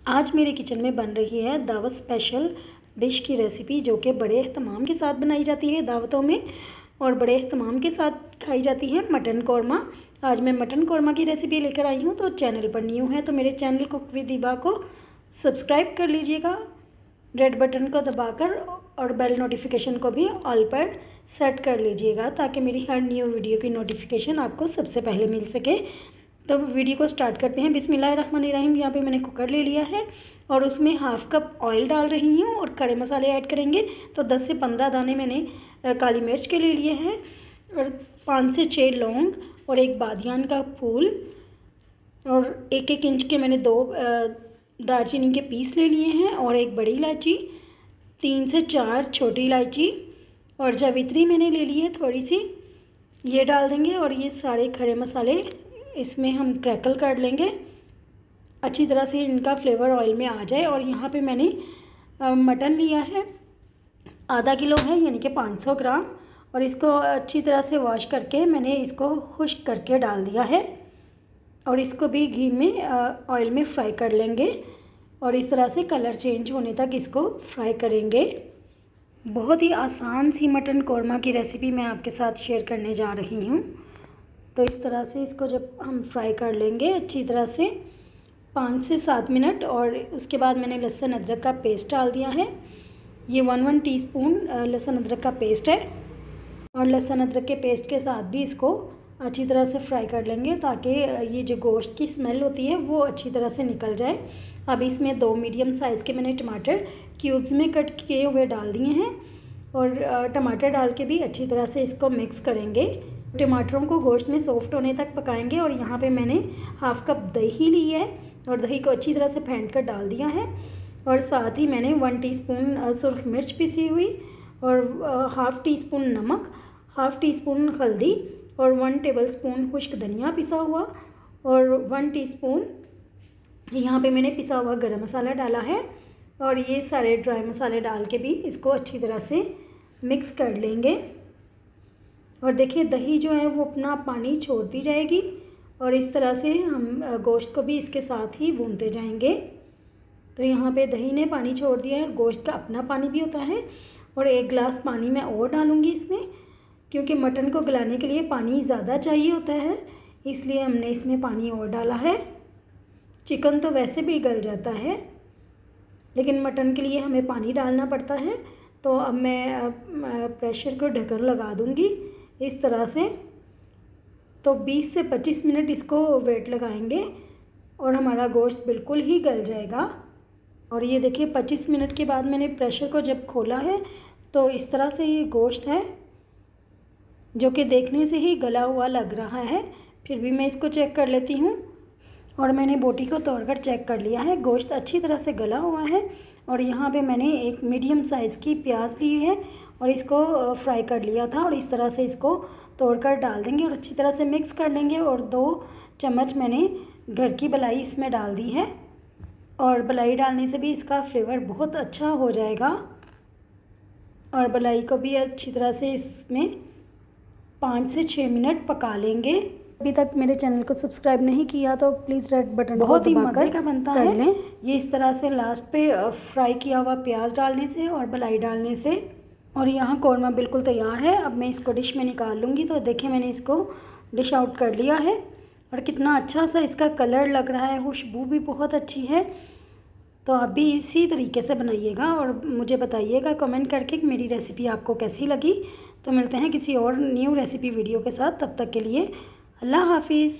आज मेरे किचन में बन रही है दावत स्पेशल डिश की रेसिपी, जो कि बड़े एहतमाम के साथ बनाई जाती है दावतों में और बड़े एहतमाम के साथ खाई जाती है मटन कौरमा। आज मैं मटन कौरमा की रेसिपी लेकर आई हूँ। तो चैनल पर न्यू है तो मेरे चैनल कुक विद हिबा को सब्सक्राइब कर लीजिएगा, रेड बटन को दबाकर, और बेल नोटिफिकेशन को भी ऑल पर सेट कर लीजिएगा ताकि मेरी हर न्यू वीडियो की नोटिफिकेशन आपको सबसे पहले मिल सके। तो वीडियो को स्टार्ट करते हैं। बिस्मिल्लाहिर्रहमानिर्रहीम। यहाँ पे मैंने कुकर ले लिया है और उसमें हाफ़ कप ऑयल डाल रही हूँ और खड़े मसाले ऐड करेंगे। तो 10 से 15 दाने मैंने काली मिर्च के ले लिए हैं और 5 से 6 लौंग और एक बादियान का फूल और 1-1 इंच के मैंने 2 दालचीनी के पीस ले लिए हैं और एक बड़ी इलायची, 3 से 4 छोटी इलायची और जावित्री मैंने ले ली है थोड़ी सी, ये डाल देंगे। और ये सारे खड़े मसाले इसमें हम क्रैकल कर लेंगे अच्छी तरह से, इनका फ्लेवर ऑयल में आ जाए। और यहाँ पे मैंने मटन लिया है, आधा किलो है, यानी कि 500 ग्राम, और इसको अच्छी तरह से वॉश करके मैंने इसको खुश्क करके डाल दिया है और इसको भी घी में ऑयल में फ्राई कर लेंगे और इस तरह से कलर चेंज होने तक इसको फ्राई करेंगे। बहुत ही आसान सी मटन कौरमा की रेसिपी मैं आपके साथ शेयर करने जा रही हूँ। तो इस तरह से इसको जब हम फ्राई कर लेंगे अच्छी तरह से 5 से 7 मिनट, और उसके बाद मैंने लहसुन अदरक का पेस्ट डाल दिया है। ये 1 टीस्पून लहसुन अदरक का पेस्ट है और लहसुन अदरक के पेस्ट के साथ भी इसको अच्छी तरह से फ्राई कर लेंगे ताकि ये जो गोश्त की स्मेल होती है वो अच्छी तरह से निकल जाए। अब इसमें 2 मीडियम साइज़ के मैंने टमाटर क्यूब्स में कट किए हुए डाल दिए हैं और टमाटर डाल के भी अच्छी तरह से इसको मिक्स करेंगे। टमाटरों को गोश्त में सॉफ्ट होने तक पकाएंगे। और यहाँ पे मैंने हाफ़ कप दही ली है और दही को अच्छी तरह से फेंट कर डाल दिया है और साथ ही मैंने 1 टीस्पून सुरख मिर्च पिसी हुई और हाफ़ टीस्पून नमक, हाफ़ टीस्पून हल्दी और 1 टेबलस्पून खुश्क धनिया पिसा हुआ और 1 टीस्पून यहाँ पे मैंने पिसा हुआ गरम मसाला डाला है। और ये सारे ड्राई मसाले डाल के भी इसको अच्छी तरह से मिक्स कर लेंगे। और देखिए दही जो है वो अपना पानी छोड़ती जाएगी और इस तरह से हम गोश्त को भी इसके साथ ही भूनते जाएंगे। तो यहाँ पे दही ने पानी छोड़ दिया है, गोश्त का अपना पानी भी होता है। और 1 गिलास पानी मैं और डालूँगी इसमें, क्योंकि मटन को गलाने के लिए पानी ज़्यादा चाहिए होता है, इसलिए हमने इसमें पानी और डाला है। चिकन तो वैसे भी गल जाता है, लेकिन मटन के लिए हमें पानी डालना पड़ता है। तो अब मैं प्रेशर को ढक्कन लगा दूँगी इस तरह से। तो 20 से 25 मिनट इसको वेट लगाएंगे और हमारा गोश्त बिल्कुल ही गल जाएगा। और ये देखिए 25 मिनट के बाद मैंने प्रेशर को जब खोला है तो इस तरह से ये गोश्त है, जो कि देखने से ही गला हुआ लग रहा है। फिर भी मैं इसको चेक कर लेती हूँ और मैंने बोटी को तोड़कर चेक कर लिया है, गोश्त अच्छी तरह से गला हुआ है। और यहाँ पे मैंने एक मीडियम साइज़ की प्याज ली है और इसको फ्राई कर लिया था और इस तरह से इसको तोड़कर डाल देंगे और अच्छी तरह से मिक्स कर लेंगे। और 2 चम्मच मैंने घर की मलाई इसमें डाल दी है और मलाई डालने से भी इसका फ्लेवर बहुत अच्छा हो जाएगा। और मलाई को भी अच्छी तरह से इसमें 5 से 6 मिनट पका लेंगे। अभी तक मेरे चैनल को सब्सक्राइब नहीं किया तो प्लीज़ रेड बटन बहुत ही मज़े का बनता है ये इस तरह से लास्ट पे फ्राई किया हुआ प्याज डालने से और मलाई डालने से। और यहाँ कौरमा बिल्कुल तैयार है। अब मैं इसको डिश में निकाल लूँगी। तो देखिए मैंने इसको डिश आउट कर लिया है और कितना अच्छा सा इसका कलर लग रहा है, खुशबू भी बहुत अच्छी है। तो आप भी इसी तरीके से बनाइएगा और मुझे बताइएगा कमेंट करके कि मेरी रेसिपी आपको कैसी लगी। तो मिलते हैं किसी और न्यू रेसिपी वीडियो के साथ, तब तक के लिए अल्लाह हाफिज़।